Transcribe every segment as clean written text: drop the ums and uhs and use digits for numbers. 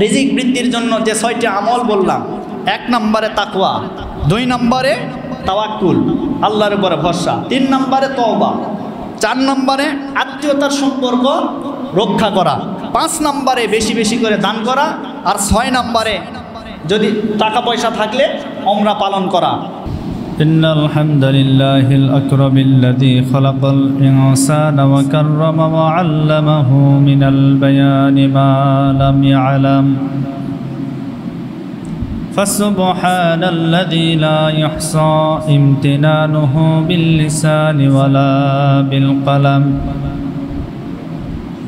রিজিক বৃদ্ধির জন্য যে 6টি আমল বললাম, 1 নম্বরে তাকওয়া, 2 নম্বরে তাওয়াক্কুল আল্লাহর উপরে ভরসা, 3 নম্বরে তওবা, 4 নম্বরে আত্মীয়তার সম্পর্ক রক্ষা করা, 5 নম্বরে বেশি বেশি করে দান করা, আর 6 নম্বরে যদি টাকা পয়সা থাকলে উমরা পালন করা। إن الحمد لله الأكرم الذي خلق الإنسان وكرم وعلمه من البيان ما لم يعلم فسبحان الذي لا يحصى امتنانه باللسان ولا بالقلم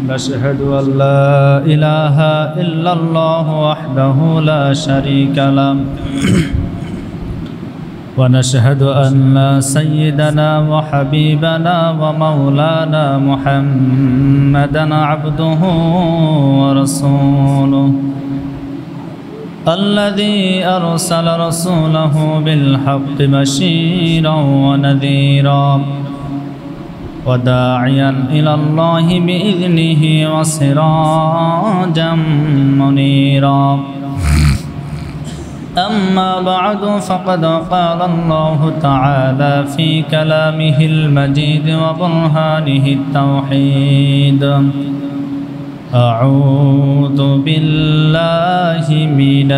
نشهد أن لا إله إلا الله وحده لا شريك له ونشهد أن سيدنا وحبيبنا ومولانا محمدا عبده ورسوله الذي أرسل رسوله بالحق بشيرا ونذيرا وداعيا إلى الله بإذنه وسراجا منيرا أما بعد فقد قال الله تعالى في كلامه المجيد وبرهانه التوحيد أعوذ بالله من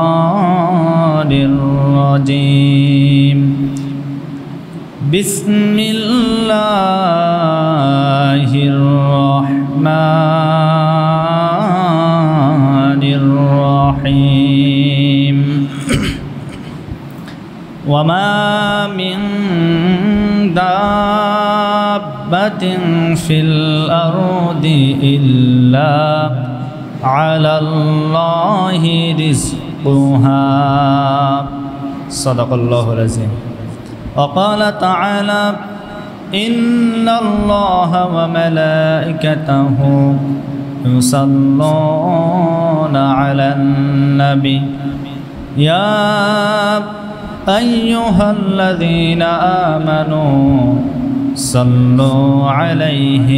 الشيطان الرجيم بسم الله الرحمن الرحيم وما من دابة في الأرض إلا على الله رزقها صدق الله العظيم وقال تعالى إن الله وملائكته يصلون على النبي يا أيها الذين آمنوا صلوا عليه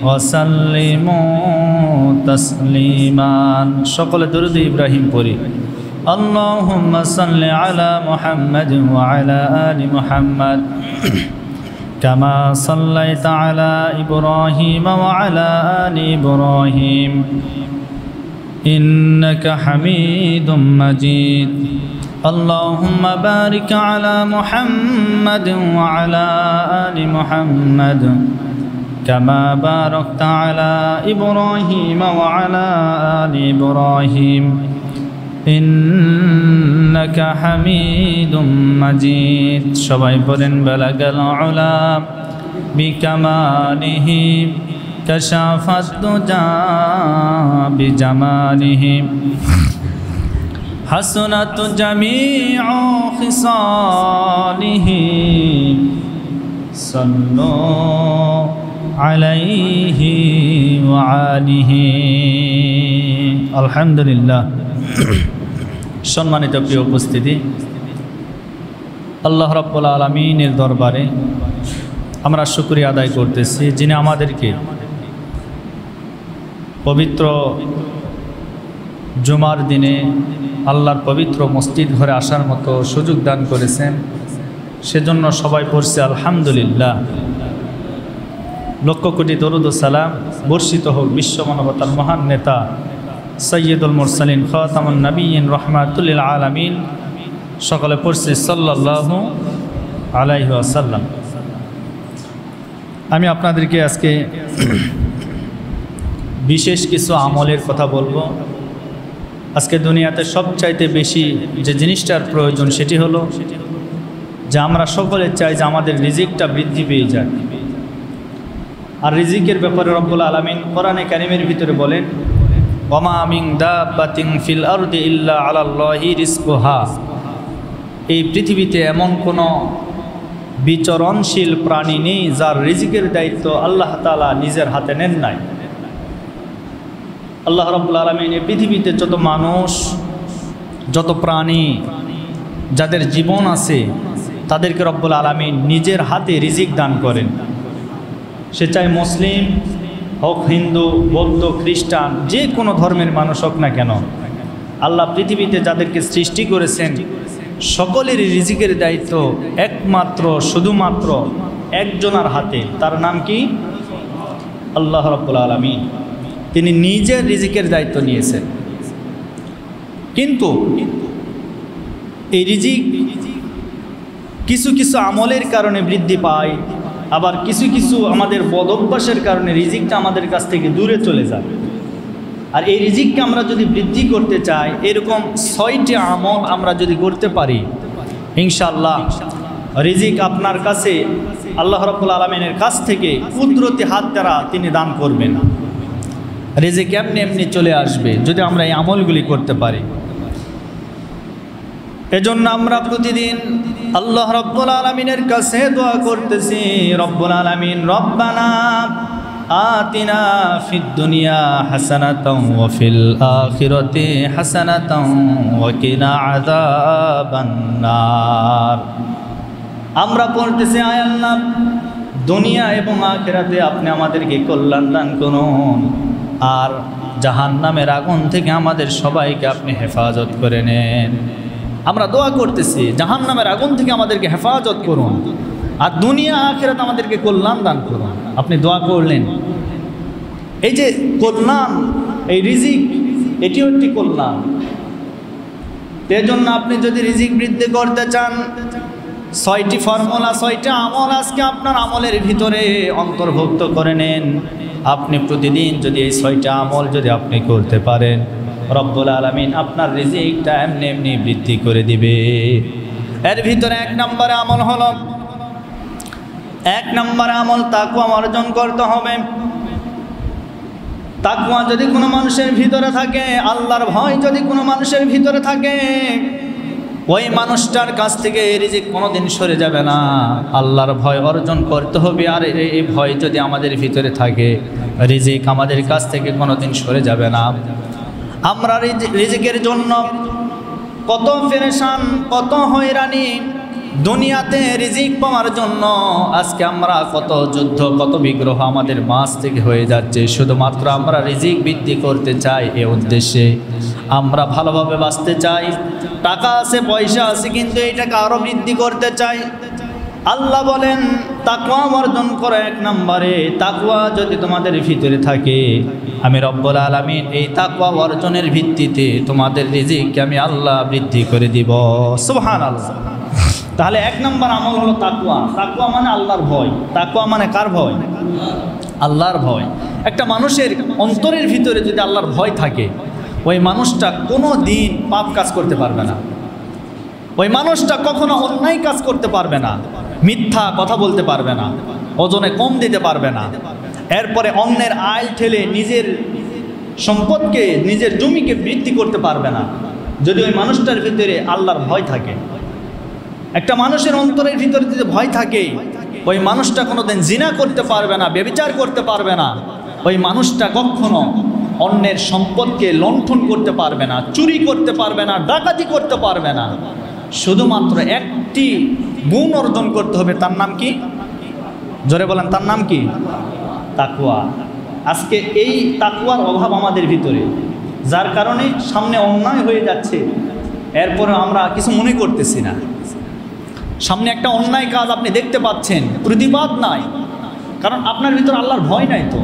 وسلموا تسليما সকলে দরুদ ইব্রাহিম পড়ি اللهم صل على محمد وعلى آل محمد كما صليت على إبراهيم وعلى آل إبراهيم إنك حميد مجيد اللهم بارك على محمد وعلى آل محمد كما باركت على إبراهيم وعلى آل إبراهيم إنك حميد مجيد সবাই বলেন بلغ العلا بكماله كشف الدجى بجماله حسنت جميع خصاله صلوا عليه وآله الحمد لله সম্মানিত প্রিয় উপস্থিতি, আল্লাহ রাব্বুল আলামিনের দরবারে আমরা শুকরিয়া আদায় করতেছি, যিনি আমাদেরকে পবিত্র জুমার দিনে আল্লাহর পবিত্র মসজিদ ঘরে আসার মতো সুযোগ দান করেছেন। সেজন্য সবাই পড়ছে আলহামদুলিল্লাহ। লক্ষ কোটি দরুদ ও সালাম বর্ষিত হোক বিশ্ব মানবতার মহান নেতা সৈয়দুল মুরসালিন খাতামুন নবিয়্যিন রাহমাতুল লিল আলামিন, সকলে পড়ছে সাল্লাল্লাহু আলাইহি ওয়াসাল্লাম। আমি আপনাদেরকে আজকে বিশেষ কিছু আমলের কথা বলবো। আজকে দুনিয়াতে সবচাইতে বেশি যে জিনিসটার প্রয়োজন সেটি হলো যে আমরা সকলে চাই যে আমাদের রিজিকটা বৃদ্ধি পেয়ে যায়। আর রিজিকের ব্যাপারে রব্বুল আলামিন কোরআনে কারীমের ভিতরে বলেন, ওমা মিন দাব্বাতিন ফিল আরদি ইল্লা আলাল্লাহি রিজকুহা। এই পৃথিবীতে এমন কোনো বিচরণশীল প্রাণী নেই যার রিজিকের দায়িত্ব আল্লাহ তাআলা নিজের হাতে নেন নাই। আল্লাহ রাব্বুল আলামিন এই পৃথিবীতে যত মানুষ, যত প্রাণী, যাদের জীবন আছে, তাদেরকে রব্বুল আলামিন নিজের হাতে রিজিক দান করেন। সে চাই মুসলিম, হোক হিন্দু, বৌদ্ধ, খ্রিস্টান, যে কোনো ধর্মের মানুষ হোক না কেন, আল্লাহ পৃথিবীতে যাদেরকে সৃষ্টি করেছেন সকলেরই রিজিকের দায়িত্ব একমাত্র শুধুমাত্র একজনের হাতে। তার নাম কি? আল্লাহ রাব্বুল আলামিন। তিনি নিজের রিজিকের দায়িত্ব নিয়েছেন। কিন্তু এই রিজিক কিছু কিছু আমলের কারণে বৃদ্ধি পায়, আবার কিছু কিছু আমাদের বদভ্যাসের কারণে রিজিকটা আমাদের কাছ থেকে দূরে চলে যায়। আর এই রিজিককে আমরা যদি বৃদ্ধি করতে চাই, এরকম 6টি আমল আমরা যদি করতে পারি, ইনশাআল্লাহ রিজিক আপনার কাছে আল্লাহ রাব্বুল আলামিনের কাছ থেকে কুদরতি হাত দ্বারা তিনি দান করবেন। রিজিক এমনি এমনি চলে আসবে যদি আমরা এই আমলগুলি করতে পারি। এজন্য আমরা প্রতিদিন আল্লাহ রাব্বুল আলামিনের কাছে দোয়া করতেছি, রব্বুল আলামিন রব্বানা আতিনা ফিদ দুনিয়া হাসানাতাও ওয়া ফিল আখিরাতি হাসানাতাও ওয়া কিনা আযাবান নার। আমরা বলতেছি, আয় আল্লাহ, দুনিয়া এবং আখিরাতে আপনি আমাদেরকে কল্যাণ দান করুন, আর জাহান্নামের আগুন থেকে আমাদের সবাইকে আপনি হেফাজত করে নেন। আমরা দোয়া করতেছি জাহান্নামের আগুন থেকে আমাদেরকে হেফাজত করুন, আর দুনিয়া আখিরাত আমাদেরকে কল্যাণ দান করুন। আপনি দোয়া করলেন। এই যে কল্যাণ, এই রিজিক, এটিও একটি কল্যাণ। এর জন্য আপনি যদি রিজিক বৃদ্ধি করতে চান, 6টি ফর্মুলা, 6টা আমল আজকে আপনার আমলের ভিতরে অন্তর্ভুক্ত করে নেন। আপনি প্রতিদিন যদি এই 6টা আমল যদি আপনি করতে পারেন, রব্বুল আলামিন আপনার রিজিকটা এমনি এমনি বৃদ্ধি করে দিবে। এর ভিতরে 1 নম্বরে আমল হলো, 1 নম্বরে আমল তাকওয়া অর্জন করতে হবে। তাকওয়া যদি কোনো মানুষের ভিতরে থাকে, আল্লাহর ভয় যদি কোনো মানুষের ভিতরে থাকে, ওই মানুষটার কাছ থেকে রিজিক কোনোদিন সরে যাবে না। আল্লাহর ভয় অর্জন করতে হবে, আর এই ভয় যদি আমাদের ভিতরে থাকে, রিজিক আমাদের কাছ থেকে কোনোদিন সরে যাবে না। আমরা রিজিকের জন্য কত পেরেশান, কত হয়রানি, দুনিয়াতে রিজিক পাওয়ার জন্য আজকে আমরা কত যুদ্ধ, কত বিগ্রহ আমাদের মাঝ থেকে হয়ে যাচ্ছে। শুধুমাত্র আমরা রিজিক বৃদ্ধি করতে চাই, এ উদ্দেশ্যে আমরা ভালোভাবে বাঁচতে চাই। টাকা আছে, পয়সা আছে, কিন্তু এই টাকা আরও বৃদ্ধি করতে চাই। আল্লাহ বলেন তাকওয়া অর্জন করো 1 নম্বরে। তাকওয়া যদি তোমাদের ভিতরে থাকে, আমি রব্বুল আলামিন এই তাকওয়া অর্জনের ভিত্তিতে তোমাদের রিজিককে আমি আল্লাহ বৃদ্ধি করে দিব। সুবহানাল্লাহ। তাহলে 1 নম্বর আমল হলো তাকওয়া। তাকওয়া মানে আল্লাহর ভয়। তাকওয়া মানে কার ভয়? আল্লাহর ভয়। একটা মানুষের অন্তরের ভিতরে যদি আল্লাহর ভয় থাকে, ওই মানুষটা কোনো দিন পাপ কাজ করতে পারবে না। ওই মানুষটা কখনো অন্যায় কাজ করতে পারবে না, মিথ্যা কথা বলতে পারবে না, ওজনে কম দিতে পারবে না, এরপরে অন্যের আয় ঠেলে নিজের সম্পদকে, নিজের জমিকে বৃদ্ধি করতে পারবে না, যদি ওই মানুষটার ভিতরে আল্লাহর ভয় থাকে। একটা মানুষের অন্তরের ভিতরে যদি ভয় থাকে, ওই মানুষটা কোনোদিন জিনা করতে পারবে না, ব্যভিচার করতে পারবে না। ওই মানুষটা কখনো অন্যের সম্পদকে লণ্ঠন করতে পারবে না, চুরি করতে পারবে না, ডাকাতি করতে পারবে না। শুধুমাত্র একটি গুণ অর্জন করতে হবে, তার নাম কি? জোরে বলেন, তার নাম কি? তাকওয়া। আজকে এই তাকওয়ার অভাব আমাদের ভিতরে, যার কারণে সামনে অন্যায় হয়ে যাচ্ছে, এরপরে আমরা কিছু মনে করতেছি না। সামনে একটা অন্যায় কাজ আপনি দেখতে পাচ্ছেন, প্রতিবাদ নাই, কারণ আপনার ভিতরে আল্লাহর ভয় নাই। তো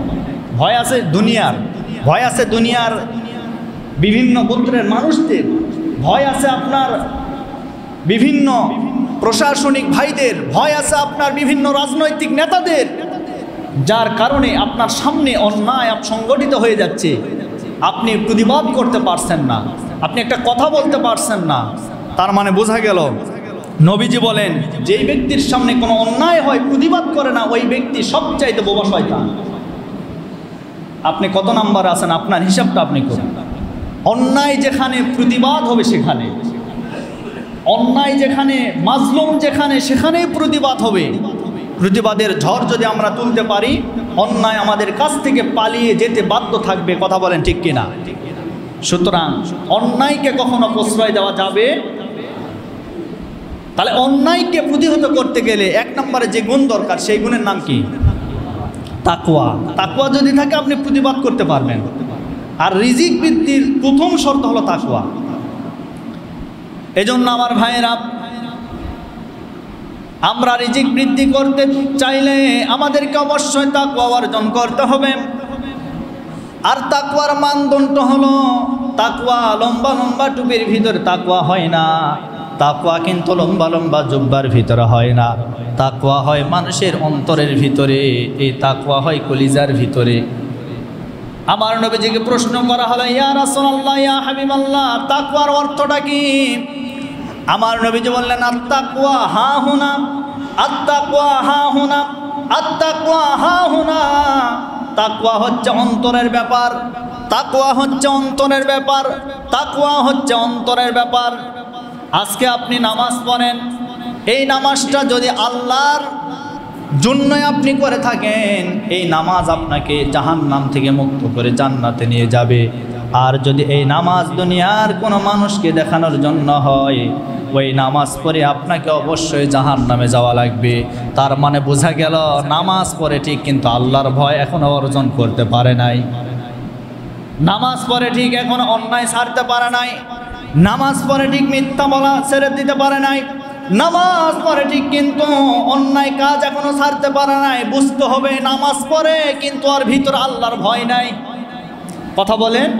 ভয় আছে দুনিয়ার, ভয় আছে দুনিয়ার বিভিন্ন গোত্রের মানুষদের, ভয় আছে আপনার বিভিন্ন প্রশাসনিক ভাইদের, ভয় আছে আপনার বিভিন্ন রাজনৈতিক নেতাদের, যার কারণে আপনার সামনে অন্যায় সংগঠিত হয়ে যাচ্ছে, আপনি প্রতিবাদ করতে পারছেন না, আপনি একটা কথা বলতে পারছেন না। তার মানে বোঝা গেল, নবীজি বলেন, যেই ব্যক্তির সামনে কোনো অন্যায় হয় প্রতিবাদ করে না, ওই ব্যক্তি সবচাইতে বোবা শয়তান। আপনি কত নাম্বার আছেন, আপনার হিসাবটা আপনি করুন। অন্যায় যেখানে প্রতিবাদ হবে, সেখানে অন্যায় যেখানে, মাজলুম যেখানে, সেখানেই প্রতিবাদ হবে। প্রতিবাদের ঝড় যদি আমরা তুলতে পারি, অন্যায় আমাদের কাছ থেকে পালিয়ে যেতে বাধ্য থাকবে। কথা বলেন ঠিক কিনা? সুতরাং অন্যায়কে কখনো প্রশ্রয় দেওয়া যাবে। তাহলে অন্যায়কে প্রতিহত করতে গেলে 1 নম্বরে যে গুণ দরকার, সেই গুণের নাম কি? তাকওয়া। তাকওয়া যদি থাকে আপনি প্রতিবাদ করতে পারবেন। আর রিজিক বৃদ্ধির প্রথম শর্ত হলো তাকওয়া। এজন্য আমার ভাইয়েরা, আমরা রিজিক বৃদ্ধি করতে চাইলে আমাদেরকে অবশ্যই তাকওয়া অর্জন করতে হবে। আর তাকওয়ার মানদণ্ড হলো, তাকওয়া লম্বা লম্বা টুপির ভিতরে তাকওয়া হয় না, তাকওয়া কিন্তু লম্বা লম্বা জুব্বার ভিতরে হয় না, তাকওয়া হয় মানুষের অন্তরের ভিতরে, এই তাকওয়া হয় কলিজার ভিতরে। আমার নবীজিকে প্রশ্ন করা হলো, ইয়া রাসূলুল্লাহ, ইয়া হাবিবাল্লাহ, তাকওয়ার অর্থটা কি? আমার নবীজি বললেন, আত-তাকওয়া হা হুনা, আত-তাকওয়া হা হুনা, আত-তাকওয়া হা হুনা। তাকওয়া হচ্ছে অন্তরের ব্যাপার, তাকওয়া হচ্ছে অন্তরের ব্যাপার, তাকওয়া হচ্ছে অন্তরের ব্যাপার। আজকে আপনি নামাজ পড়েন, এই নামাজটা যদি আল্লাহর জন্যই আপনি করে থাকেন, এই নামাজ আপনাকে জাহান্নাম থেকে মুক্ত করে জান্নাতে নিয়ে যাবে। আর যদি এই নামাজ দুনিয়ার কোনো মানুষকে দেখানোর জন্য হয়, ওই নামাজ পড়ে আপনাকে অবশ্যই জাহান্নামে যাওয়া লাগবে। তার মানে বোঝা গেল নামাজ পড়ে ঠিক, কিন্তু আল্লাহর ভয় এখনো অর্জন করতে পারে নাই। নামাজ পড়ে ঠিক, এখনো অন্যায় ছাড়তে পারে নাই। নামাজ পড়ে ঠিক, মিথ্যা বলা ছেড়ে দিতে পারে নাই। নামাজ পড়ে ঠিক, কিন্তু অন্যায় কাজ এখনো ছাড়তে পারে নাই। বুঝতে হবে নামাজ পড়ে কিন্তু ওর ভিতরে আল্লাহর ভয় নাই। কথা বলেন,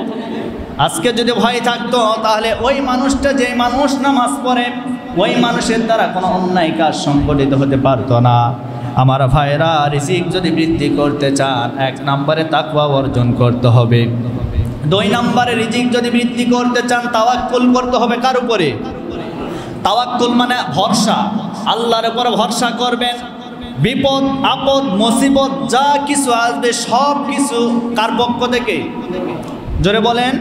আজকে যদি ভয় থাকতো তাহলে ওই মানুষটা, যে মানুষ নামাজ পড়ে, ওই মানুষের দ্বারা কোনো অন্যায় কাজ সংগঠিত হতে পারতো না। আমার ভাইরা, রিজিক যদি বৃদ্ধি করতে চান, 1 নম্বরে তাকওয়া অর্জন করতে হবে। 2 নম্বরে রিজিক যদি বৃদ্ধি করতে চান, তাওয়াক্কুল করতে হবে। কার উপরে? তাওয়াক্কুল মানে ভরসা, আল্লাহর উপরে ভরসা করবেন। বিপদ আপদ মুসিবত যা কিছু আসবে সব কিছু কার পক্ষ থেকে? জোরে বলেন,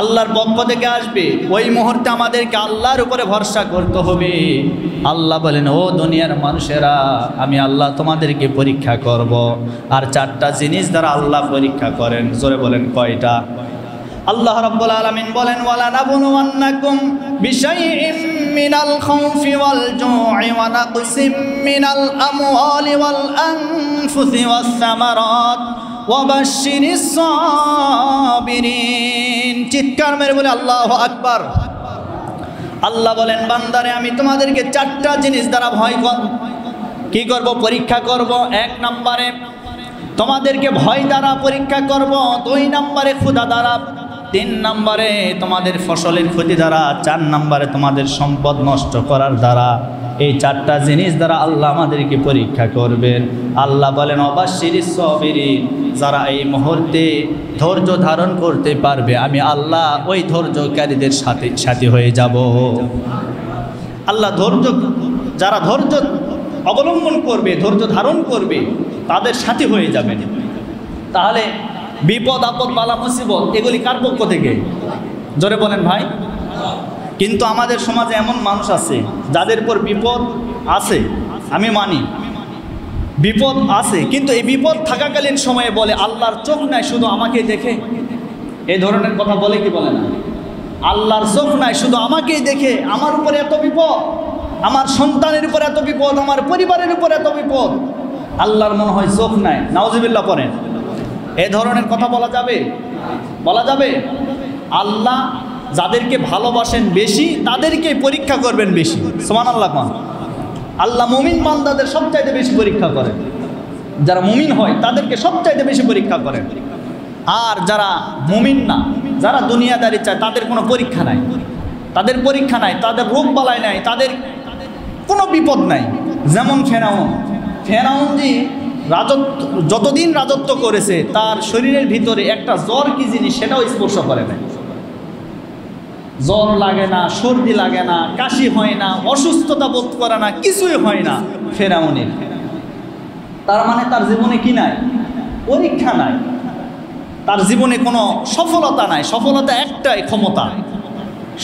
আল্লাহর পক্ষ থেকে আসবে। ওই মুহূর্তে আমাদেরকে আল্লাহর উপরে ভরসা করতে হবে। আল্লাহ বলেন, ও দুনিয়ার মানুষেরা, আমি আল্লাহ তোমাদেরকে পরীক্ষা করব। আর 4টা জিনিস দ্বারা আল্লাহ পরীক্ষা করেন। জোরে বলেন, কয়টা? আল্লাহ রাব্বুল আলামিন বলেন, ওয়ালা নাবলুওয়ান্নাকুম বিশাইইম মিনাল খাউফি ওয়াল জু'i ওয়া নাকসিম মিনাল আমওয়ালি ওয়াল আনফুসি ওয়াস সামারাত ওয়া বাশশিরিস সাবিরিন। চিৎকার মেরে বলে আল্লাহু আকবার। আল্লাহ বলেন, বান্দারে, আমি তোমাদেরকে 4টা জিনিস দ্বারা কি করব? পরীক্ষা করব। 1 নম্বরে তোমাদেরকে ভয় দ্বারা পরীক্ষা করব, 2 নম্বরে ক্ষুধা দ্বারা, 3 নম্বরে তোমাদের ফসলের ক্ষতি দ্বারা, 4 নম্বরে তোমাদের সম্পদ নষ্ট করার দ্বারা। এই 4টা জিনিস দ্বারা আল্লাহ আমাদেরকে পরীক্ষা করবেন। আল্লাহ বলেন, অবাশশিরিস সাবিরিন, যারা এই মুহূর্তে ধৈর্য ধারণ করতে পারবে, আমি আল্লাহ ওই ধৈর্যকারীদের সাথে হয়ে যাব। আল্লাহ যারা ধৈর্য অবলম্বন করবে, ধৈর্য ধারণ করবে, তাদের সাথে হয়ে যাবেন। তাহলে বিপদ আপদ বালা মুসিবত এগুলি কার পক্ষ থেকে? জোরে বলেন ভাই। কিন্তু আমাদের সমাজে এমন মানুষ আছে যাদের উপর বিপদ আছে, আমি মানি বিপদ আছে, কিন্তু এই বিপদ থাকাকালীন সময়ে বলে আল্লাহর চোখ নাই, শুধু আমাকেই দেখে। এই ধরনের কথা বলে কি বলে না? আল্লাহর চোখ নাই, শুধু আমাকেই দেখে, আমার উপরে এত বিপদ, আমার সন্তানের উপর এত বিপদ, আমার পরিবারের উপর এত বিপদ, আল্লাহর মনে হয় চোখ নাই। নাউজুবিল্লাহ পড়েন। এ ধরনের কথা বলা যাবে? বলা যাবে? আল্লাহ যাদেরকে ভালোবাসেন বেশি, তাদেরকে পরীক্ষা করবেন বেশি। সুবহানাল্লাহ। আল্লাহ মুমিন বান্দাদের সবচাইতে বেশি পরীক্ষা করেন। যারা মুমিন হয় তাদেরকে সবচাইতে বেশি পরীক্ষা করেন। আর যারা মুমিন না, যারা দুনিয়াদারি চায়, তাদের কোনো পরীক্ষা নাই, তাদের পরীক্ষা নাই, তাদের রোগ বালাই নাই, তাদের কোনো বিপদ নাই। যেমন ফেরাউন যে যতদিন রাজত্ব করেছে, তার শরীরের ভিতরে একটা জ্বর কি জিনিস সেটাও স্পর্শ করে নাই। জ্বর লাগে না, সর্দি লাগে না, কাশি হয় না, অসুস্থতা বোধ করে না, কিছুই হয় না ফেরাউনের। তার মানে তার জীবনে কি নাই? পরীক্ষা নাই, তার জীবনে কোনো সফলতা নাই। সফলতা একটাই, ক্ষমতা।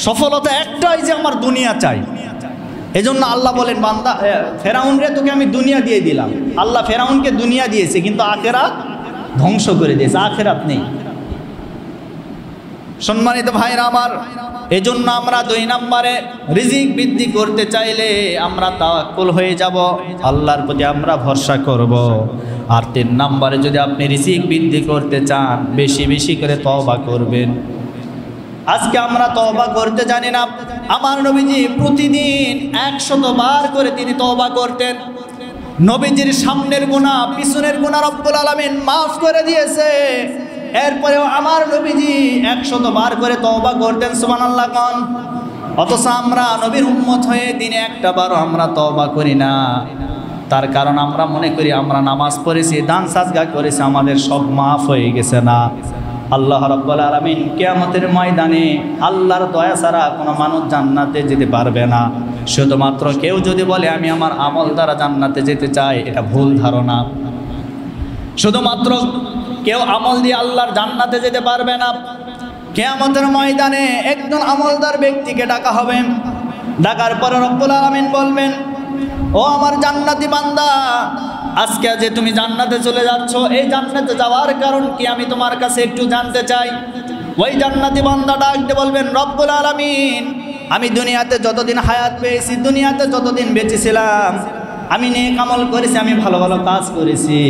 সফলতা একটাই যে আমার দুনিয়া চাই। এজন্য আল্লাহ বলেন, বান্দা ফেরাউন রে, তোকে আমি দুনিয়া দিয়ে দিলাম। আল্লাহ ফেরাউনকে দুনিয়া দিয়েছে, কিন্তু আখিরাত ধ্বংস করে দিয়েছে। আখিরাত নেই। সম্মানিত ভাইরা আমার, এজন্য আমরা 2 নম্বরে রিজিক বৃদ্ধি করতে চাইলে আমরা তাওয়াক্কুল হয়ে যাব, আল্লাহর প্রতি আমরা ভরসা করব। আর 3 নম্বরে যদি আপনি রিজিক বৃদ্ধি করতে চান বেশি বেশি করে তওবা করবেন। আজকে আমরা তওবা করতে জানি না। আমার নবীজি প্রতিদিন 100 বার করে তিনি তওবা করতেন। নবীজির সামনের গুনাহ পিছনের গুনাহ রব্বুল আলামিন মাফ করে দিয়েছে, এরপরেও আমার নবীজি 100 বার করে তওবা করতেন। সুবহানাল্লাহ কোন। অথচ আমরা নবীর উম্মত হয়ে দিনে একটা বারও আমরা তওবা করি না। তার কারণ আমরা মনে করি আমরা নামাজ পড়েছি, দান সাদকা করেছি, আমাদের সব মাফ হয়ে গেছে। না, আল্লাহ রাব্বুল আলামিন কিয়ামতের ময়দানে আল্লাহর দয়া ছাড়া কোনো মানুষ জান্নাতে যেতে পারবে না। শুধুমাত্র কেউ যদি বলে আমি আমার আমল দ্বারা জান্নাতে যেতে চাই, এটা ভুল ধারণা। শুধুমাত্র কেউ আমল দিয়ে আল্লাহর জান্নাতে যেতে পারবে না। কিয়ামতের ময়দানে একজন আমলদার ব্যক্তিকে ডাকা হবে। ডাকার পরে রব্বুল আলামিন বলবেন, ও আমার জান্নাতি বান্দা, আজকে যে তুমি জান্নাতে চলে যাচ্ছ, এই জান্নাতে যাওয়ার কারণ কি আমি তোমার কাছে একটু জানতে চাই। ওই জান্নাতি বান্দা ডাকতে বলবেন, রব্বুল আলামিন, আমি দুনিয়াতে যতদিন হায়াত পেয়েছি, দুনিয়াতে যতদিন বেঁচেছিলাম, আমি নেক আমল করেছি, আমি ভালো ভালো কাজ করেছি।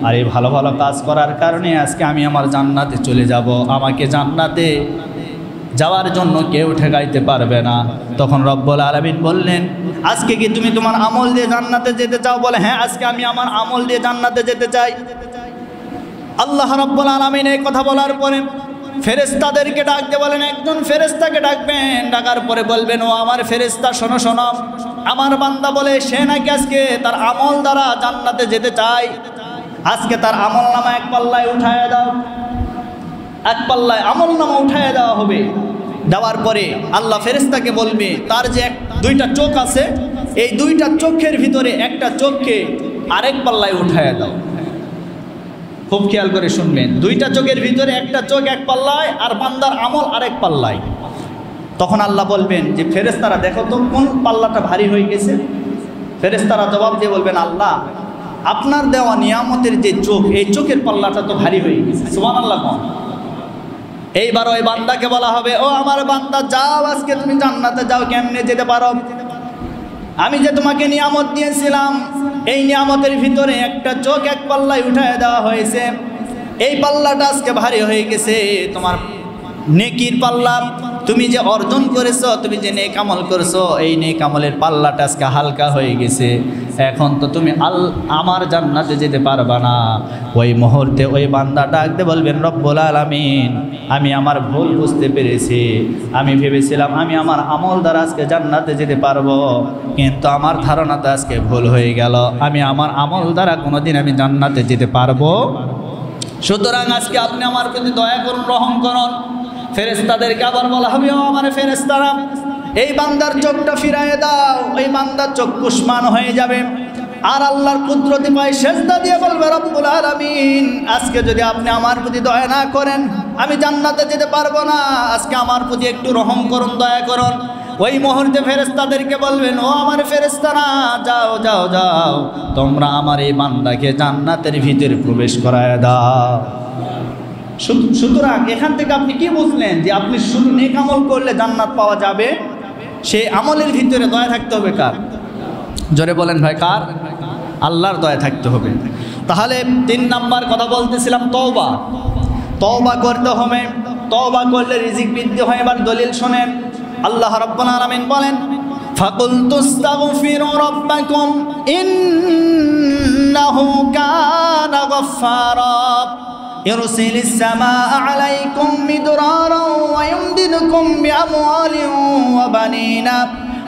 আর এই ভালো ভালো কাজ করার কারণে আজকে আমি আমার জান্নাতে চলে যাব। আমাকে জান্নাতে যাওয়ার জন্য কেউ ঠেকাইতে পারবে না। তখন রব্বুল আলামিন বললেন, আজকে কি তুমি তোমার আমল দিয়ে জান্নাতে যেতে চাও? বলে, হ্যাঁ, আজকে আমি আমার আমল দিয়ে জান্নাতে যেতে চাই। আল্লাহ রব্বুল আলামিন এই কথা বলার পরে ফেরেশতাদেরকে ডাকতে বলেন, একজন ফেরেশতাকে ডাকবেন। ডাকার পরে বলবেন, ও আমার ফেরেশতা, শোনো শোনো, আমার বান্দা বলে সে নাকি আজকে তার আমল দ্বারা জান্নাতে যেতে চায়। আজকে তার আমল নামা এক পাল্লায় উঠায় দাও। এক পাল্লায় আমল নামা উঠায় দেওয়া হবে। দেওয়ার পরে আল্লাহ ফেরেশতাকে বলবে, তার যে 2টা চোখ আছে, এই 2টা চোখের ভিতরে একটা চোখকে আরেক পাল্লায় উঠায় দাও। খুব খেয়াল করে শুনবেন, 2টা চোখের ভিতরে একটা চোখ এক পাল্লায় আর বান্দার আমল আরেক পাল্লায়। তখন আল্লাহ বলবেন যে ফেরেশতারা দেখো তো কোন পাল্লাটা ভারী হয়ে গেছে। ফেরেশতারা জবাব দিয়ে বলবেন, আল্লাহ, আপনার দেওয়া নিয়ামতের যে চোখ, এই চোখের পাল্লাটা তো ভারী হয়ে গেছে। সুবহানাল্লাহ। এইবার ওই বান্দাকে বলা হবে, ও আমার বান্দা, যাও, আজকে তুমি জান্নাতে যাও। কেমনে যেতে পারো? আমি যে তোমাকে নিয়ামত দিয়েছিলাম, এই নিয়ামতের ভিতরে একটা চোখ এক পাল্লায় উঠায় দেওয়া হয়েছে। এই পাল্লাটা আজকে ভারী হয়ে গেছে। তোমার নেকির পাল্লা, তুমি যে অর্জন করেছো, তুমি যে নেক আমল করেছো, এই নেক আমলের পাল্লাটা আজকে হালকা হয়ে গেছে। এখন তো তুমি আমার জান্নাতে যেতে পারবা না। ওই মুহূর্তে ওই বান্দা ডাকতে বলবেন, রব্বুল আলামিন, আমি আমার ভুল বুঝতে পেরেছি। আমি ভেবেছিলাম আমি আমার আমল দ্বারা আজকে জান্নাতে যেতে পারবো, কিন্তু আমার ধারণাটা আজকে ভুল হয়ে গেল। আমি আমার আমল দ্বারা কোনোদিন আমি জান্নাতে যেতে পারবো। সুতরাং আজকে আপনি আমার প্রতি দয়া করুন, রহম করুন। ফেরেশতাদেরকে আবার বলা হবে, ও আমার ফেরেশতারা, এই বান্দার চোখটা ফিরায় দাও। ওই বান্দার চোখ কুশমান হয়ে যাবে। আর আল্লাহর কুদরতি পায়ে সেজদা দিয়ে বলবে, রব্বুল আলামিন, আজকে যদি আপনি আমার প্রতি দয়া না করেন, আমি জান্নাতে যেতে পারবো না। আজকে আমার প্রতি একটু রহম করুন, দয়া করুন। ওই মুহূর্তে ফেরেশতাদেরকে বলবেন, ও আমার ফেরেশতারা, যাও যাও যাও, তোমরা আমার এই বান্দাকে জান্নাতের ভিতরে প্রবেশ করায় দাও। সুতরাং এখান থেকে আপনি কি বুঝলেন? যে আপনি শুধু নেক আমল করলে জান্নাত পাওয়া যাবে। সেই আমলের ভিতরে দয়া থাকতে হবে কার? জোরে বলেন ভাই, কার? আল্লাহর দয়া থাকতে হবে। তাহলে 3 নাম্বার কথা বলতেছিলাম, তওবা। তওবা করতে হবে। তওবা করলে রিজিক বৃদ্ধি হয়। এবার দলিল শোনেন। আল্লাহ রাব্বুল আলামিন বলেন, ফাকুলতু আস্তাগফিরু রাব্বাকুম ইন্নাহু কানা গাফফারা ইরসিলিস সামাআ আলাইকুম মিদরারা ওয়া ইমদিদকুম বিআমওয়ালিন ওয়া বানিনা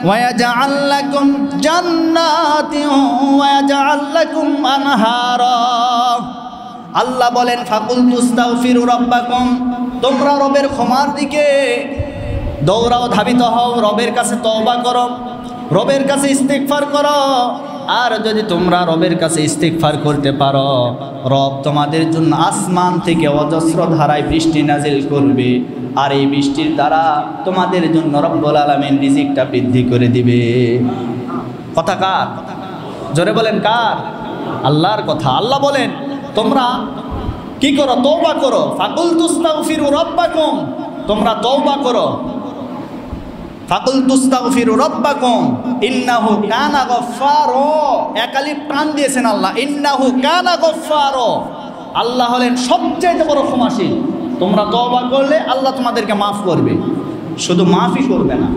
ওয়া ইয়াজআল লাকুম জান্নাতিন ওয়া ইয়াজআল লাকুম আনহারা। আল্লাহ বলেন, ফাকুলতু আস্তাগফিরু রাব্বাকুম, তোমরা রবের ক্ষমার দিকে দৌড়াও, ধাবিত হও। রবের কাছে তওবা করো, রবের কাছে ইস্তিগফার করো। আর যদি তোমরা রবের কাছে ইস্তিগফার করতে পারো, রব তোমাদের জন্য আসমান থেকে অজস্র ধারায় বৃষ্টি নাজিল করবে। আর এই বৃষ্টির দ্বারা তোমাদের জন্য রব্বুল আলামিন রিজিকটা বৃদ্ধি করে দিবে। কথা কার? জোরে বলেন, কার? আল্লাহর কথা। আল্লাহ বলেন, তোমরা কি করো? তওবা করো। ফাকুলতু আস্তাগফিরু রাব্বাকুম, তোমরা তওবা করো। ফাকুলতু আস্তাগফিরু রাব্বাকুম ইন্নাহু কানা গফফারা, একালিপ টান দিয়েছেন আল্লাহ, ইন্নাহু কানা গফফারা, আল্লাহ হলেন সবচেয়ে বড় ক্ষমাশীল। তোমরা তওবা করলে আল্লাহ তোমাদেরকে মাফ করবে, শুধু মাফই করবে না,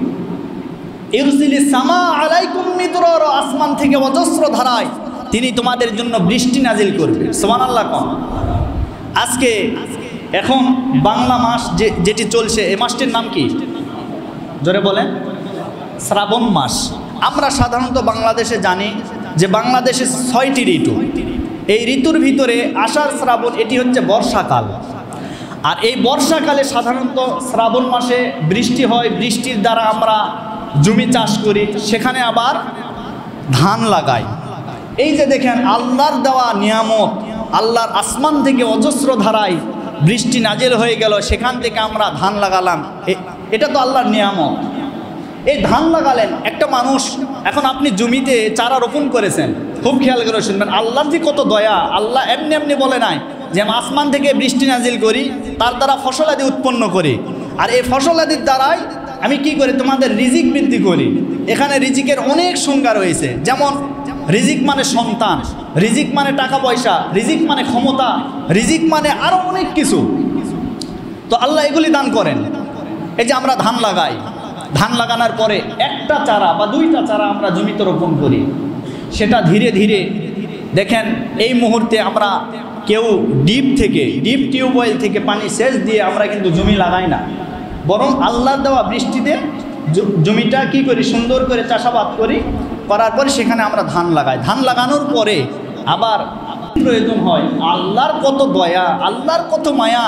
ইরসিলিস সামা আলাইকুম মিদরারা, আসমান থেকে অজস্র ধারায় তিনি তোমাদের জন্য বৃষ্টি নাজিল করবে। সুবহানাল্লাহ। কম আজকে এখন বাংলা মাস যেটি চলছে, এই মাসটির নাম কি জোরে বলেন? শ্রাবণ মাস। আমরা সাধারণত বাংলাদেশে জানি যে বাংলাদেশে 6টি ঋতু, এই ঋতুর ভিতরে আষাঢ় শ্রাবণ এটি হচ্ছে বর্ষাকাল। আর এই বর্ষাকালে সাধারণত শ্রাবণ মাসে বৃষ্টি হয়, বৃষ্টির দ্বারা আমরা জমি চাষ করি, সেখানে আবার ধান লাগাই। এই যে দেখেন আল্লাহর দেওয়া নিয়ামত, আল্লাহর আসমান থেকে অজস্র ধারায় বৃষ্টি নাজিল হয়ে গেল, সেখান থেকে আমরা ধান লাগালাম, এটা তো আল্লাহর নিয়ামত। এই ধান লাগালেন একটা মানুষ, এখন আপনি জমিতে চারা রোপণ করেছেন, খুব খেয়াল করে শুনবেন, আল্লাহর যে কত দয়া। আল্লাহ এমনি এমনি বলে নাই যে আমি আসমান থেকে বৃষ্টি নাজিল করি, তার দ্বারা ফসলাদি উৎপন্ন করি, আর এই ফসলাদির দ্বারাই আমি কি করি, তোমাদের রিজিক বৃদ্ধি করি। এখানে রিজিকের অনেক সংজ্ঞা রয়েছে, যেমন রিজিক মানে সন্তান, রিজিক মানে টাকা পয়সা, রিজিক মানে ক্ষমতা, রিজিক মানে আরও অনেক কিছু। তো আল্লাহ এগুলি দান করেন। এই যে আমরা ধান লাগাই, ধান লাগানোর পরে একটা চারা বা 2টা চারা আমরা জমিতে রোপণ করি, সেটা ধীরে ধীরে দেখেন এই মুহূর্তে আমরা কেউ ডিপ টিউবওয়েল থেকে পানি সেচ দিয়ে আমরা কিন্তু জমি লাগাই না, বরং আল্লাহর দেওয়া বৃষ্টিতে জমিটা কি করি, সুন্দর করে চাষাবাদ করি, করার পরে সেখানে আমরা ধান লাগাই। ধান লাগানোর পরে আবার প্রয়োজন হয়, আল্লাহর কত দয়া, আল্লাহর কত মায়া,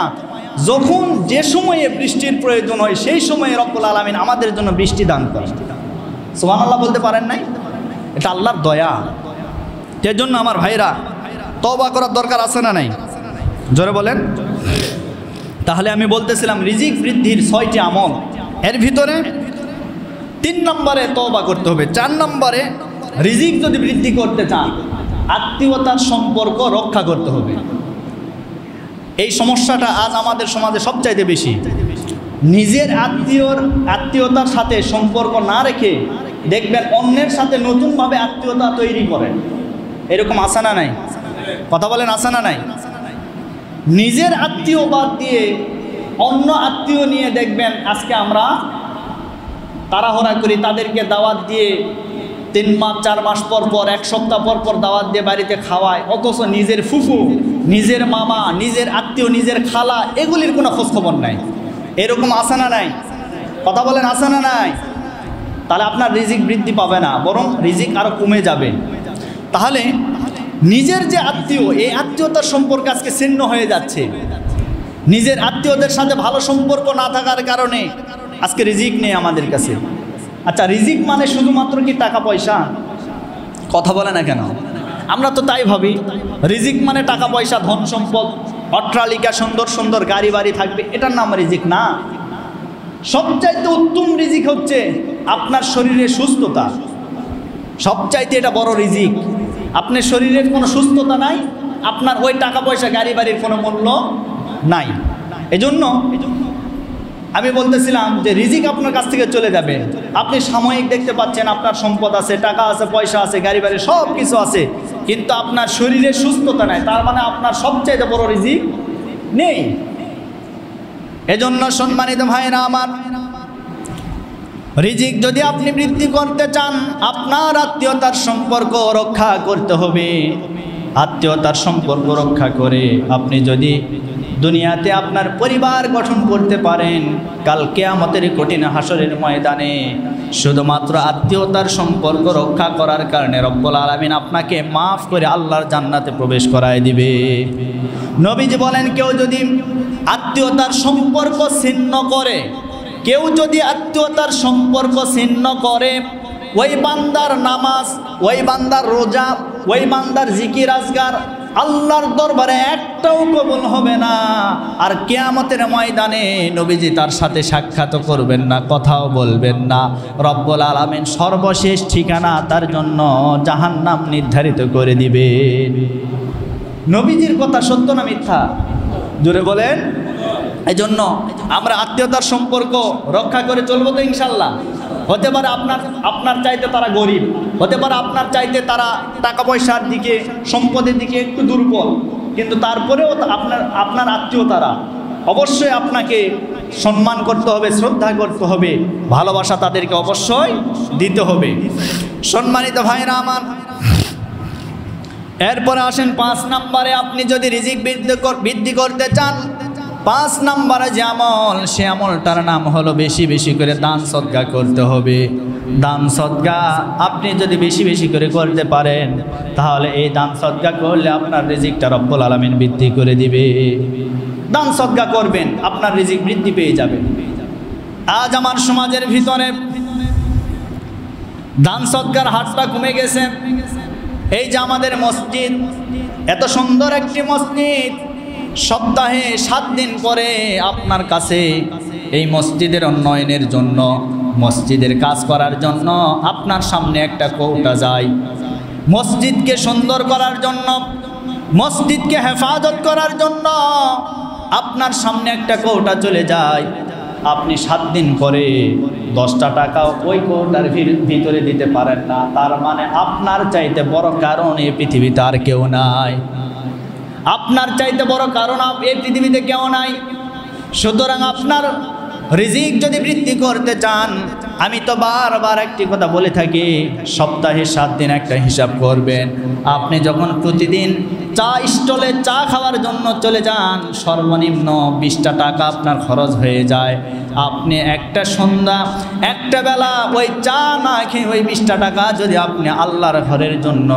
যখন যে সময়ে বৃষ্টির প্রয়োজন হয় সেই সময়ে রব্বুল আলামিন আমাদের জন্য বৃষ্টি দান করেন। সুবহানাল্লাহ বলতে পারেন নাই? এটা আল্লাহর দয়া। এর জন্য আমার ভাইরা তওবা করার দরকার আছে না নাই? জোরে বলেন। তাহলে আমি বলতেছিলাম রিজিক বৃদ্ধির 6টি আমল, এর ভিতরে 3 নম্বরে তওবা করতে হবে। 4 নম্বরে রিজিক যদি বৃদ্ধি করতে চান আত্মীয়তার সম্পর্ক রক্ষা করতে হবে। এই সমস্যাটা আজ আমাদের সমাজে সবচাইতে বেশি। নিজের আত্মীয়তার সাথে সম্পর্ক না রেখে দেখবেন অন্যের সাথে নতুনভাবে আত্মীয়তা তৈরি করেন। এরকম আশা না নাই? কথা বলেন, আশা না নাই? নিজের আত্মীয় বাদ দিয়ে অন্য আত্মীয় নিয়ে দেখবেন আজকে আমরা তাড়াহুড়া করি, তাদেরকে দাওয়াত দিয়ে 3 মাস 4 মাস পর পর 1 সপ্তাহ পর পর দাওয়াত দিয়ে বাড়িতে খাওয়ায়, অথচ নিজের ফুফু, নিজের মামা, নিজের আত্মীয়, নিজের খালা এগুলির কোনো খোঁজখবর নাই। এরকম আশা না নাই? কথা বলেন, আশা না নাই? তাহলে আপনার রিজিক বৃদ্ধি পাবে না, বরং রিজিক আরও কমে যাবে। তাহলে নিজের যে আত্মীয়, এই আত্মীয়তার সম্পর্ক আজকে ছিন্ন হয়ে যাচ্ছে। নিজের আত্মীয়দের সাথে ভালো সম্পর্ক না থাকার কারণে আজকে রিজিক নেই আমাদের কাছে। আচ্ছা, রিজিক মানে শুধুমাত্র কি টাকা পয়সা? কথা বলে না কেন? আমরা তো তাই ভাবি, রিজিক মানে টাকা পয়সা, ধন সম্পদ, অট্টালিকা, সুন্দর সুন্দর গাড়ি বাড়ি থাকবে, এটার নাম রিজিক না। সবচাইতে উত্তম রিজিক হচ্ছে আপনার শরীরের সুস্থতা, সবচাইতে এটা বড় রিজিক। আপনার শরীরের কোনো সুস্থতা নাই, আপনার ওই টাকা পয়সা গাড়ি বাড়ির কোনো মূল্য নাই। এজন্য আমি বলতেছিলাম যে রিজিক আপনার কাছ থেকে চলে যাবে। আপনি সাময়িক দেখতে পাচ্ছেন আপনার সম্পদ আছে, টাকা আছে, পয়সা আছে, গাড়ি বাড়ি সব কিছু আছে, কিন্তু আপনার শরীরের সুস্থতা নাই, তার মানে আপনার সবচাইতে বড় রিজিক নেই। এজন্য সম্মানিত ভাইরা আমার, রিজিক যদি আপনি বৃদ্ধি করতে চান আপনার আত্মীয়তার সম্পর্ক রক্ষা করতে হবে। আত্মীয়তার সম্পর্ক রক্ষা করে আপনি যদি দুনিয়াতে আপনার পরিবার গঠন করতে পারেন, কাল কিয়ামতের কঠিন হাসরের ময়দানে শুধুমাত্র আত্মীয়তার সম্পর্ক রক্ষা করার কারণে রব্বুল আলামিন আপনাকে মাফ করে আল্লাহর জান্নাতে প্রবেশ করায় দিবে। নবীজি বলেন, কেউ যদি আত্মীয়তার সম্পর্ক ছিন্ন করে, কেউ যদি আত্মীয়তার সম্পর্ক ছিন্ন করে, ওই বান্দার নামাজ, ওই বান্দার রোজা, ওই বান্দার জিকির আজগার আল্লাহর দরবারে একটাও কবুল হবে না। আর কিয়ামতের ময়দানে নবীজি তার সাথে সাক্ষাৎ করবেন না, কথাও বলবেন না। রব্বুল আলামিন সর্বশেষ ঠিকানা তার জন্য জাহান্নাম নির্ধারিত করে দিবেন। নবীজির কথা সত্য না মিথ্যা? জোরে বলেন। এই জন্য আমরা আত্মীয়তার সম্পর্ক রক্ষা করে চলবো তো ইনশাল্লাহ। হতে পারে আপনার চাইতে তারা গরিব, হতে পারে আপনার চাইতে তারা টাকা পয়সার দিকে সম্পদের দিকে একটু দুর্বল, কিন্তু তারপরেও আপনার আত্মীয় তারা। অবশ্যই আপনাকে সম্মান করতে হবে, শ্রদ্ধা করতে হবে, ভালোবাসা তাদেরকে অবশ্যই দিতে হবে। সম্মানিত ভাইরা আমার, এরপরে আসেন 5 নম্বরে, আপনি যদি রিজিক বৃদ্ধি করতে চান, 5 নম্বরে যে আমল, সে আমলটার নাম হলো বেশি বেশি করে দান সদকা করতে হবে। দান সদকা আপনি যদি বেশি বেশি করে করতে পারেন, তাহলে এই দান সদকা করলে আপনার রিজিকটা রব্বুল আলামিন বৃদ্ধি করে দিবে। দান সদকা করবেন, আপনার রিজিক বৃদ্ধি পেয়ে যাবে। আজ আমার সমাজের ভিতরে দান সদকার হারটা কমে গেছে। এই যে আমাদের মসজিদ, এত সুন্দর একটি মসজিদ, সপ্তাহে 7 দিন পরে আপনার কাছে এই মসজিদের উন্নয়নের জন্য, মসজিদের কাজ করার জন্য আপনার সামনে একটা কৌটা যায়। মসজিদকে সুন্দর করার জন্য, মসজিদকে হেফাজত করার জন্য আপনার সামনে একটা কৌটা চলে যায়। আপনি 7 দিন পরে 10টা টাকাও ওই কৌটার ভিতরে দিতে পারেন না। তার মানে আপনার চাইতে বড় কারণ এই পৃথিবীতে আর কেউ নাই। আপনার চাইতে বড় কারণ এই পৃথিবীতে কেউ নাই। সুতরাং আপনার রিজিক যদি বৃদ্ধি করতে চান, আমি তো বারবার একটি কথা বলে থাকি, সপ্তাহে 7 দিন একটা হিসাব করবেন। আপনি যখন প্রতিদিন চা স্টলে চা খাওয়ার জন্য চলে যান, সর্বনিম্ন 20টা টাকা আপনার খরচ হয়ে যায়। আপনি একটা সন্ধ্যা, একটা বেলা ওই চা না খেয়ে ওই 20টা টাকা যদি আপনি আল্লাহর ঘরের জন্য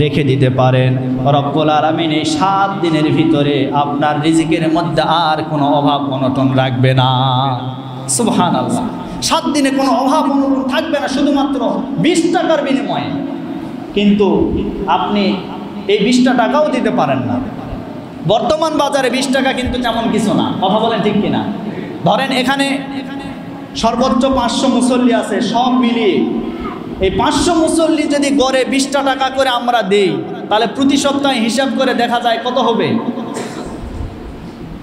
রেখে দিতে পারেন, রব্বুল আলামিন এই 7 দিনের ভিতরে আপনার রিজিকের মধ্যে আর কোনো অভাব অনটন রাখবে না। সুবহানাল্লাহ, 7 দিনে কোনো অভাব অনটন থাকবে না, শুধুমাত্র 20 টাকার বিনিময়ে। কিন্তু আপনি এই 20টা টাকাও দিতে পারেন না। বর্তমান বাজারে 20 টাকা কিন্তু তেমন কিছু না, কথা বলেন ঠিক কিনা? ধরেন এখানে সর্বোচ্চ 500 মুসল্লি আছে, সব মিলিয়ে এই 500 মুসল্লি যদি গড়ে 20টা টাকা করে আমরা দেই, তাহলে প্রতি সপ্তাহে হিসাব করে দেখা যায় কত হবে?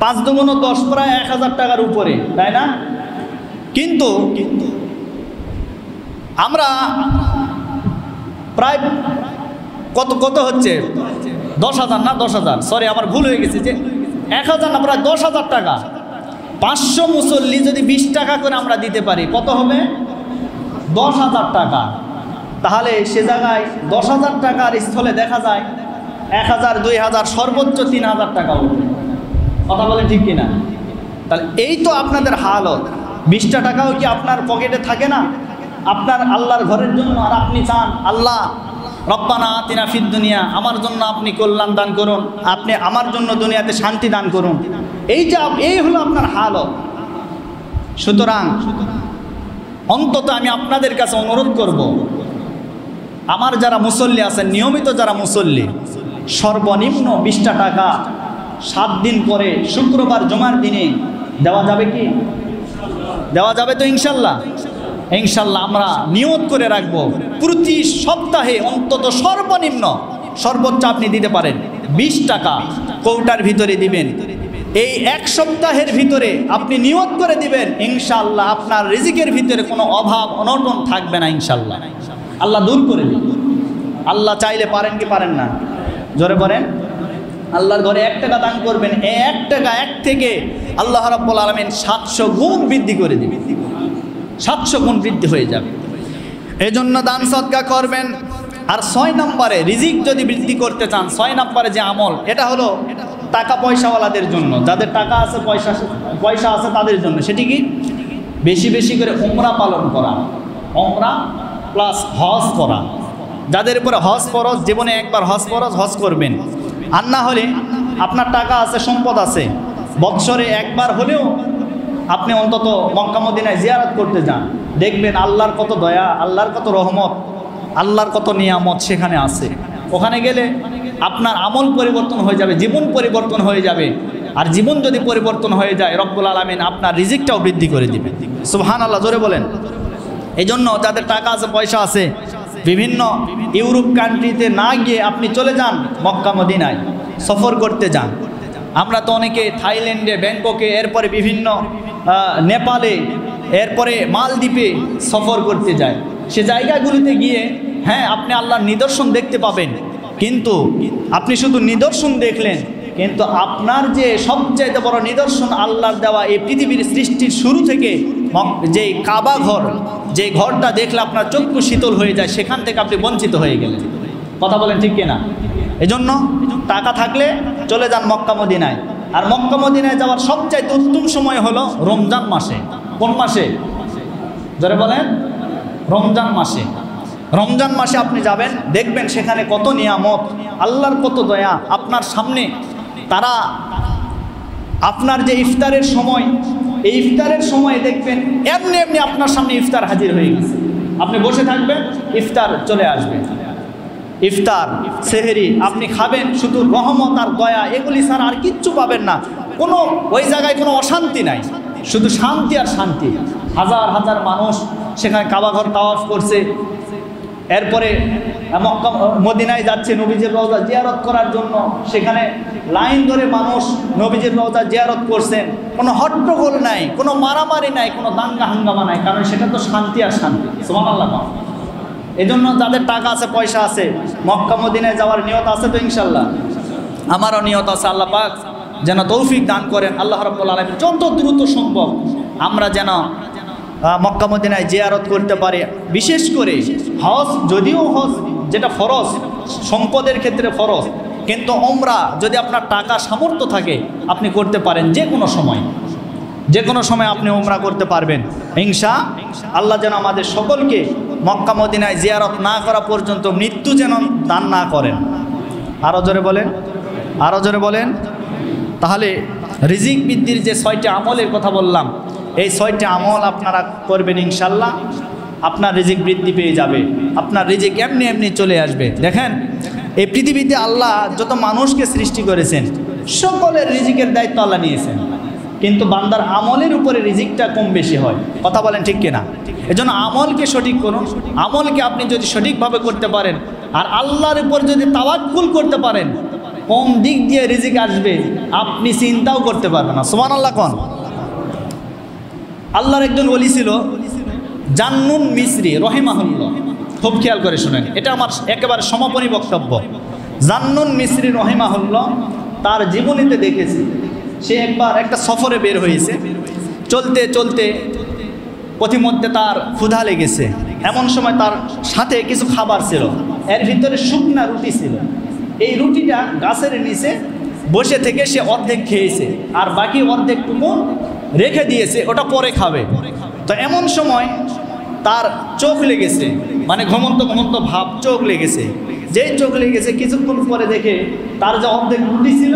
5 দুগুণ 10, প্রায় 1000 টাকার উপরে, তাই না? কিন্তু আমরা প্রায় কত হচ্ছে? 10,000 না, 10,000, সরি আমার ভুল হয়ে গেছে, যে 1000 না, প্রায় 10,000 টাকা। 500 মুসল্লি যদি 20 টাকা করে আমরা দিতে পারি, কত হবে? 10,000 টাকা। তাহলে সে জায়গায় 10,000 টাকার স্থলে দেখা যায় 1,000, 2,000, সর্বোচ্চ 3,000 টাকা উঠবে। কথা বলে ঠিক কিনা? তাহলে এই তো আপনাদের হালত। 20টা টাকাও কি আপনার পকেটে থাকে না আপনার আল্লাহর ঘরের জন্য? আর আপনি চান আল্লাহ রব্বানা আতিনা ফিদ দুনিয়া, আমার জন্য আপনি কল্যাণ দান করুন, আপনি আমার জন্য দুনিয়াতে শান্তি দান করুন। এই হলো আপনার হালত। সুতরাং অন্তত আমি আপনাদের কাছে অনুরোধ করব, আমার যারা মুসল্লি আছেন, নিয়মিত যারা মুসল্লি, সর্বনিম্ন 20টা টাকা 7 দিন পরে শুক্রবার জুমার দিনে দেওয়া যাবে কি? দেওয়া যাবে তো ইনশাল্লাহ? ইনশাল্লাহ আমরা নিয়ত করে রাখবো, প্রতি সপ্তাহে অন্তত সর্বনিম্ন, সর্বোচ্চ আপনি দিতে পারেন 20 টাকা কৌটার ভিতরে দিবেন। এই 1 সপ্তাহের ভিতরে আপনি নিয়ত করে দিবেন, ইনশাল্লাহ আপনার রিজিকের ভিতরে কোনো অভাব অনটন থাকবে না। ইনশাল্লাহ আল্লাহ দূর করে দিবেন। আল্লাহ চাইলে পারেন কি পারেন না? জোরে বলেন। আল্লাহর ঘরে 1 টাকা দান করবেন, 1 টাকা 1 থেকে আল্লাহ রাব্বুল আলামিন 700 গুণ বৃদ্ধি করে দিবেন, 700 গুণ বৃদ্ধি হয়ে যাবে। এই জন্য দান সদকা করবেন। আর 6 নম্বরে রিজিক যদি বৃদ্ধি করতে চান, 6 নম্বরে যে আমল, এটা হলো টাকা পয়সাওয়ালাদের জন্য, যাদের টাকা আছে, পয়সা আছে তাদের জন্য। সেটি কি? বেশি বেশি করে উমরা পালন করা, উমরা প্লাস হজ করা। যাদের উপরে হজ ফরজ, জীবনে একবার হজ ফরজ, হজ করবেন। আর না হলে আপনার টাকা আছে, সম্পদ আছে, বৎসরে একবার হলেও আপনি অন্তত মক্কা মদিনায় জিয়ারত করতে যান। দেখবেন আল্লাহর কত দয়া, আল্লাহর কত রহমত, আল্লাহর কত নিয়ামত সেখানে আছে। ওখানে গেলে আপনার আমল পরিবর্তন হয়ে যাবে, জীবন পরিবর্তন হয়ে যাবে। আর জীবন যদি পরিবর্তন হয়ে যায়, রব্বুল আলামিন আপনার রিজিকটাও বৃদ্ধি করে দিবে। সুবহানাল্লাহ, জোরে বলেন। এই জন্য যাদের টাকা আছে, পয়সা আছে, বিভিন্ন ইউরোপ কান্ট্রিতে না গিয়ে আপনি চলে যান মক্কা মদিনায়, সফর করতে যান। আমরা তো অনেকে থাইল্যান্ডে, ব্যাংককে, এরপরে বিভিন্ন নেপালে, এরপরে মালদ্বীপে সফর করতে যায়, সে জায়গাগুলিতে গিয়ে হ্যাঁ আপনি আল্লাহর নিদর্শন দেখতে পাবেন, কিন্তু আপনি শুধু নিদর্শন দেখলেন, কিন্তু আপনার যে সবচাইতে বড় নিদর্শন আল্লাহর দেওয়া এই পৃথিবীর সৃষ্টির শুরু থেকে যে কাবা ঘর, যে ঘরটা দেখলে আপনার চক্ষু শীতল হয়ে যায়, সেখান থেকে আপনি বঞ্চিত হয়ে গেলেন। কথা বলেন ঠিক কিনা? এজন্য টাকা থাকলে চলে যান মক্কা মদিনায়। আর মক্কা মদিনায় যাওয়ার সবচাইতে উত্তম সময় হলো রমজান মাসে। কোন মাসে? যারা বলেন রমজান মাসে। রমজান মাসে আপনি যাবেন, দেখবেন সেখানে কত নিয়ামত, আল্লাহর কত দয়া আপনার সামনে। তারা আপনার যে ইফতারের সময়, এই ইফতারের সময় দেখবেন এমনি এমনি আপনার সামনে ইফতার হাজির হয়ে গেছে। আপনি বসে থাকবেন, ইফতার চলে আসবে। ইফতার সেহরি আপনি খাবেন, শুধু রহমত আর দয়া এগুলি ছাড়া আর কিচ্ছু পাবেন না। কোনো ওই জায়গায় কোনো অশান্তি নাই, শুধু শান্তি আর শান্তি। হাজার হাজার মানুষ সেখানে কাবাঘর তাওয়াফ করছে। এরপরে মক্কা মদিনায় যাচ্ছে নবীজির রওজা জিয়ারত করার জন্য, সেখানে লাইন ধরে মানুষ নবীজির রওজা জিয়ারত করছেন। কোনো হট্টগোল নাই, কোনো মারামারি নাই, কোনো দাঙ্গা হাঙ্গামা নাই, কারণ সেটা তো শান্তি আর শান্তি। সুবহানাল্লাহ। এই জন্য যাদের টাকা আছে, পয়সা আছে, মক্কা মদিনায় যাওয়ার নিয়ত আছে তো ইনশাল্লাহ? আমারও নিয়ত আছে। আল্লাহ পাক যেন তৌফিক দান করেন। আল্লাহ রাব্বুল আলামিন যত দ্রুত সম্ভব আমরা যেন মক্কা মদিনায় জিয়ারত করতে পারি। বিশেষ করে হজ, যদিও হজ যেটা ফরজ, সম্পদের ক্ষেত্রে ফরজ, কিন্তু ওমরা যদি আপনার টাকা সামর্থ্য থাকে আপনি করতে পারেন। যে কোনো সময়, যে কোনো সময় আপনি ওমরা করতে পারবেন আল্লাহ যেন আমাদের সকলকে মক্কা মদিনায় জিয়ারত না করা পর্যন্ত মৃত্যু যেন দান না করেন। আরও জোরে বলেন, আরও জোরে বলেন। তাহলে রিজিক বৃদ্ধির যে 6টি আমলের কথা বললাম, এই 6টি আমল আপনারা করবেন ইনশাল্লাহ, আপনার রিজিক বৃদ্ধি পেয়ে যাবে, আপনার রিজিক এমনি এমনি চলে আসবে। দেখেন এই পৃথিবীতে আল্লাহ যত মানুষকে সৃষ্টি করেছেন, সকলের রিজিকের দায়িত্ব আল্লাহ নিয়েছেন, কিন্তু বান্দার আমলের উপরে রিজিকটা কম বেশি হয়। কথা বলেন ঠিক কিনা? এজন্য আমলকে সঠিক করুন। আমলকে আপনি যদি সঠিকভাবে করতে পারেন আর আল্লাহর উপর যদি তাওয়াক্কুল করতে পারেন, কোন দিক দিয়ে রিজিক আসবে আপনি চিন্তাও করতে পারবেন না। সুবহানাল্লাহ কোন? আল্লাহর একজন ওলি ছিল জান্নুন মিসরি রহিমাহুল্লাহ, খুব খেয়াল করে শুনেন, এটা আমার একেবারে সমাপনী বক্তব্য। জান্নুন মিসরি রহিমাহুল্লাহ তার জীবনীতে দেখেছি, সে একবার একটা সফরে বের হয়েছে, চলতে চলতে পথিমধ্যে তার ক্ষুধা লেগেছে। এমন সময় তার সাথে কিছু খাবার ছিল, এর ভিতরে শুকনা রুটি ছিল। এই রুটিটা গাছের নিচে বসে থেকে সে অর্ধেক খেয়েছে, আর বাকি অর্ধেকটুকু রেখে দিয়েছে, ওটা পরে খাবে। তো এমন সময় তার চোখ লেগেছে, মানে ঘুমন্ত ঘুমন্ত ভাব, চোখ লেগেছে। যেই চোখ লেগেছে কিছুক্ষণ পরে দেখে তার যে অর্ধেক রুটি ছিল,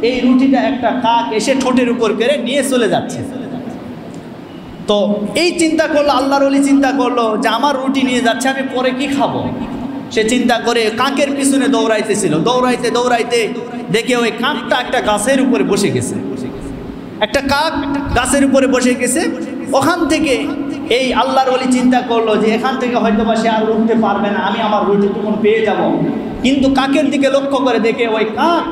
এই রুটিটা একটা কাক এসে ঠোঁটের উপর করে নিয়ে চলে যাচ্ছে। তো এই চিন্তা করলো, আল্লাহর ওলি চিন্তা করলো যে আমার রুটি নিয়ে যাচ্ছে, আমি পরে কি খাবো। সে চিন্তা করে কাকের পিছনে দৌড়াইতেছিল, দৌড়াইতে দৌড়াইতে দেখে ওই কাকটা একটা গাছের উপরে বসে গেছে। একটা কাক গাছের উপরে বসে গেছে। ওখান থেকে এই আল্লাহর ওলি চিন্তা করলো যে এখান থেকে হয়তো বা সে আর উঠতে পারবে না, আমি আমার রুটিটুকু পেয়ে যাব। কিন্তু কাকের দিকে লক্ষ্য করে দেখে ওই কাক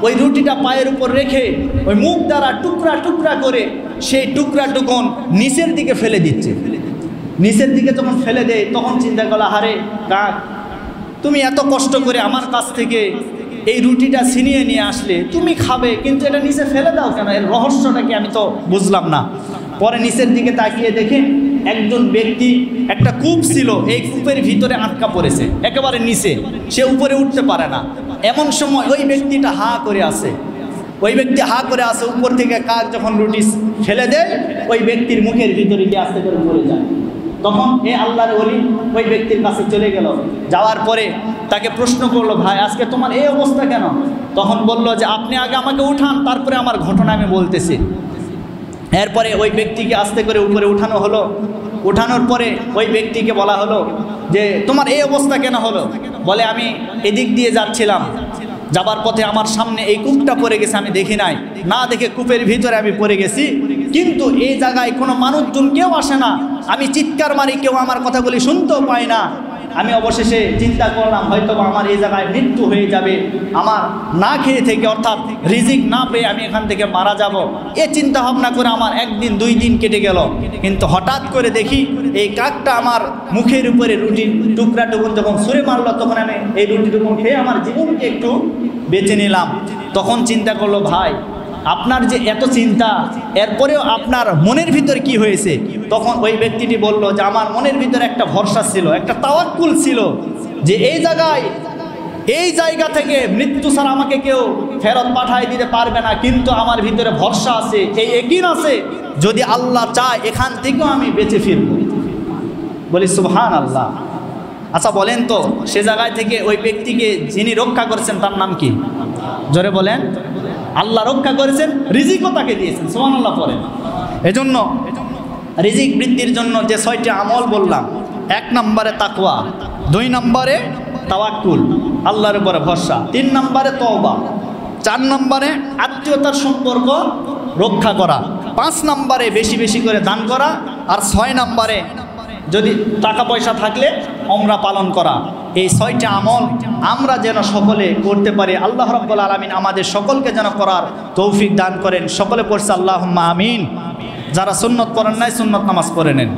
ওই রুটিটা পায়ের উপর রেখে ওই মুখ দ্বারা টুকরা টুকরা করে সেই টুকরা টুকুন নিচের দিকে ফেলে দিচ্ছে। নিচের দিকে যখন ফেলে দেয় তখন চিন্তা করলো, হারে কাক, তুমি এত কষ্ট করে আমার কাছ থেকে এই রুটিটা ছিনিয়ে নিয়ে আসলে, তুমি খাবে, কিন্তু এটা নিচে ফেলে দাও কেন? এর রহস্যটা কি আমি তো বুঝলাম না। পরে নিচের দিকে তাকিয়ে দেখে একজন ব্যক্তি, একটা কূপ ছিল, এই কূপের ভিতরে আটকা পড়েছে একেবারে নিচে, সে উপরে উঠতে পারে না। এমন সময় ওই ব্যক্তিটা হা করে আসে, ওই ব্যক্তি হা করে আসে। উপর থেকে কাক যখন রুটি ফেলে দেয়, ওই ব্যক্তির মুখের ভিতরে গিয়ে আস্তে করে পড়ে যায়। তখন এই আল্লাহর ওলি ওই ব্যক্তির কাছে চলে গেল, যাওয়ার পরে তাকে প্রশ্ন করলো, ভাই আজকে তোমার এই অবস্থা কেন? তখন বলল যে আপনি আগে আমাকে উঠান, তারপরে আমার ঘটনা আমি বলতেছি। এরপরে ওই ব্যক্তিকে আস্তে করে উপরে উঠানো হলো। উঠানোর পরে ওই ব্যক্তিকে বলা হলো যে তোমার এই অবস্থা কেন হলো? বলে আমি এদিক দিয়ে যাচ্ছিলাম, যাবার পথে আমার সামনে এই কূপটা পড়ে গেছে, আমি দেখি নাই, না দেখে কূপের ভিতরে আমি পড়ে গেছি। কিন্তু এই জায়গায় কোনো মানুষজন কেউ আসে না, আমি চিৎকার মারি, কেউ আমার কথাগুলি শুনতেও পায় না। আমি অবশেষে চিন্তা করলাম হয়তো আমার এই জায়গায় মৃত্যু হয়ে যাবে, আমার না খেয়ে থেকে অর্থাৎ রিজিক না পেয়ে আমি এখান থেকে মারা যাব। এ চিন্তা ভাবনা করে আমার একদিন 2 দিন কেটে গেল, কিন্তু হঠাৎ করে দেখি এই কাকটা আমার মুখের উপরে রুটির টুকরাটুকুন যখন ছুঁড়ে মারলো, তখন আমি এই রুটিটুকুন খেয়ে আমার জীবনকে একটু বেঁচে নিলাম। তখন চিন্তা করলো, ভাই আপনার যে এত চিন্তা, এরপরেও আপনার মনের ভিতর কি হয়েছে? তখন ওই ব্যক্তিটি বলল যে আমার মনের ভিতরে একটা ভরসা ছিল, একটা তাওয়াক্কুল ছিল যে এই জায়গা থেকে মৃত্যু ছাড়া আমাকে কেউ ফেরত পাঠায় দিতে পারবে না, কিন্তু আমার ভিতরে ভরসা আছে, এই ইয়াকিন আছে যদি আল্লাহ চায় এখান থেকেও আমি বেঁচে ফিরব। বলি সুবহানাল্লাহ। আচ্ছা বলেন তো, সে জায়গায় থেকে ওই ব্যক্তিকে যিনি রক্ষা করেছেন তার নাম কি? জোরে বলেন। আল্লাহ রক্ষা করেছেন, রিজিকও তাকে দিয়েছেন। সুবহানাল্লাহ পড়েন। এজন্য রিজিক বৃদ্ধির জন্য যে 6টি আমল বললাম, 1 নম্বরে তাকওয়া, 2 নম্বরে তাওয়াক্কুল আল্লাহর উপরে ভরসা, 3 নম্বরে তওবা, 4 নম্বরে আত্মীয়তার সম্পর্ক রক্ষা করা, 5 নম্বরে বেশি বেশি করে দান করা, আর 6 নম্বরে যদি টাকা পয়সা থাকলে ওমরা পালন করা। এই 6টি আমল আমরা যেন সকলে করতে পারি। আল্লাহ রাব্বুল আলামিন আমাদের সকলকে যেন করার তৌফিক দান করেন। সকলে পড়ছে আল্লাহুম্মা আমিন। যারা সুন্নত পড়েন নাই, সুন্নত নামাজ পড়ে নেন।